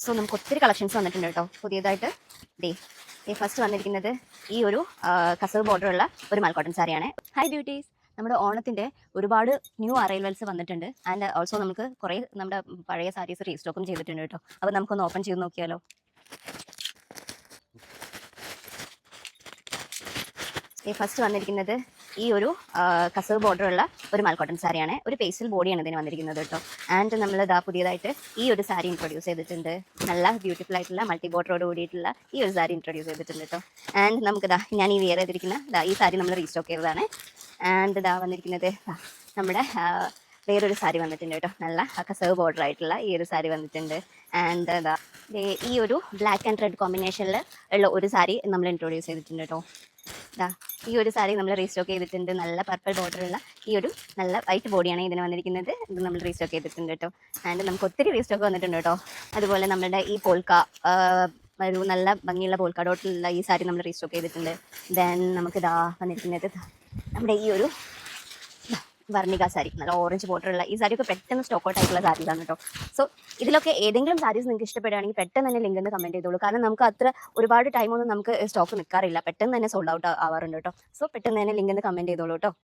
So നമുക്ക് ഒത്തിരി collections വന്നിട്ടുണ്ട് കേട്ടോ പുതിയതായിട്ട്. ദേ ഫസ്റ്റ് വന്നിരിക്കുന്നത് ഈ ഒരു കസവ് ബോർഡറുള്ള ഒരു മൽക്കോട്ടൺ സാരിയാണ്. ഹൈ ബ്യൂട്ടീസ്, നമ്മുടെ ഓണത്തിന്റെ ഒരുപാട് ന്യൂ അറൈവൽസ് വന്നിട്ടുണ്ട്. ആൻഡ് ഓൾസോ നമുക്ക് കുറേ നമ്മുടെ പഴയ സാരീസ് റീസ്റ്റോക്കും ചെയ്തിട്ടുണ്ട് കേട്ടോ. അപ്പോൾ നമുക്കൊന്ന് ഓപ്പൺ ചെയ്ത് നോക്കിയാലോ. ഫസ്റ്റ് വന്നിരിക്കുന്നത് ഈ ഒരു കസവ് ബോർഡറുള്ള ഒരു മൽക്കോട്ടൺ സാരിയാണ്. ഒരു പേസ്റ്റൽ ബോഡിയാണ് ഇതിന് വന്നിരിക്കുന്നത് കേട്ടോ. ആൻഡ് നമ്മൾ ഇതാ പുതിയതായിട്ട് ഈ ഒരു സാരി ഇൻട്രൊഡ്യൂസ് ചെയ്തിട്ടുണ്ട്. നല്ല ബ്യൂട്ടിഫുൾ ആയിട്ടുള്ള മൾട്ടി ബോർഡറോട് കൂടിയിട്ടുള്ള ഈ ഒരു സാരി ഇൻട്രൊഡ്യൂസ് ചെയ്തിട്ടുണ്ട് കേട്ടോ. ആൻഡ് നമുക്കിതാ ഞാൻ ഈ വെയർ ചെയ്തിരിക്കുന്ന ഈ സാരി നമ്മൾ റീസ്റ്റോക്ക് ചെയ്തതാണ്. ആൻഡ് ഇതാ വന്നിരിക്കുന്നത് നമ്മുടെ വേറൊരു സാരി വന്നിട്ടുണ്ട് കേട്ടോ. നല്ല കസവ് ബോർഡർ ആയിട്ടുള്ള ഈ ഒരു സാരി വന്നിട്ടുണ്ട്. ആൻഡ് ഇതാ ഈ ഒരു ബ്ലാക്ക് ആൻഡ് റെഡ് കോമ്പിനേഷനിൽ ഉള്ള ഒരു സാരി നമ്മൾ ഇൻട്രൊഡ്യൂസ് ചെയ്തിട്ടുണ്ട് കേട്ടോ. ഈ ഒരു സാരി നമ്മൾ റീസ്റ്റോക്ക് ചെയ്തിട്ടുണ്ട്. നല്ല പർപ്പിൾ ബോർഡറുള്ള ഈ ഒരു നല്ല വൈറ്റ് ബോഡിയാണ് ഇതിന് വന്നിരിക്കുന്നത്. ഇത് നമ്മൾ റീസ്റ്റോക്ക് ചെയ്തിട്ടുണ്ട് കേട്ടോ. ആൻഡ് നമുക്ക് ഒത്തിരി റീസ്റ്റോക്ക് വന്നിട്ടുണ്ട് കേട്ടോ. അതുപോലെ നമ്മുടെ ഈ പോൾക്ക ഒരു നല്ല ഭംഗിയുള്ള പോൾക്ക ഡോട്ടിലുള്ള ഈ സാരി നമ്മൾ റീസ്റ്റോക്ക് ചെയ്തിട്ടുണ്ട്. ദെൻ നമുക്ക് വന്നിരിക്കുന്നത് നമ്മുടെ ഈ ഒരു വർണിക സാരി, നല്ല ഓറഞ്ച് ബോർഡറുള്ള ഈ സാരിയൊക്കെ പെട്ടെന്ന് സ്റ്റോക്ക് ഔട്ട് ആയിട്ടുള്ള സാരീസാണ് കേട്ടോ. സോ ഇതിലൊക്കെ ഏതെങ്കിലും സാരീസ് നിങ്ങൾക്ക് ഇഷ്ടപ്പെടുകയാണെങ്കിൽ പെട്ടെന്ന് തന്നെ ലിങ്ക് എന്ന് കമൻറ്റ് ചെയ്തോളൂ. കാരണം നമുക്ക് അത്ര ഒരുപാട് ടൈമൊന്നും നമുക്ക് സ്റ്റോക്ക് നിൽക്കാറില്ല, പെട്ടെന്ന് തന്നെ സോൾഡ് ഔട്ട് ആവാറുണ്ട് കേട്ടോ. സോ പെട്ടെന്ന് തന്നെ ലിങ്ക് എന്ന് കമൻറ്റ് ചെയ്തോളൂ കേട്ടോ.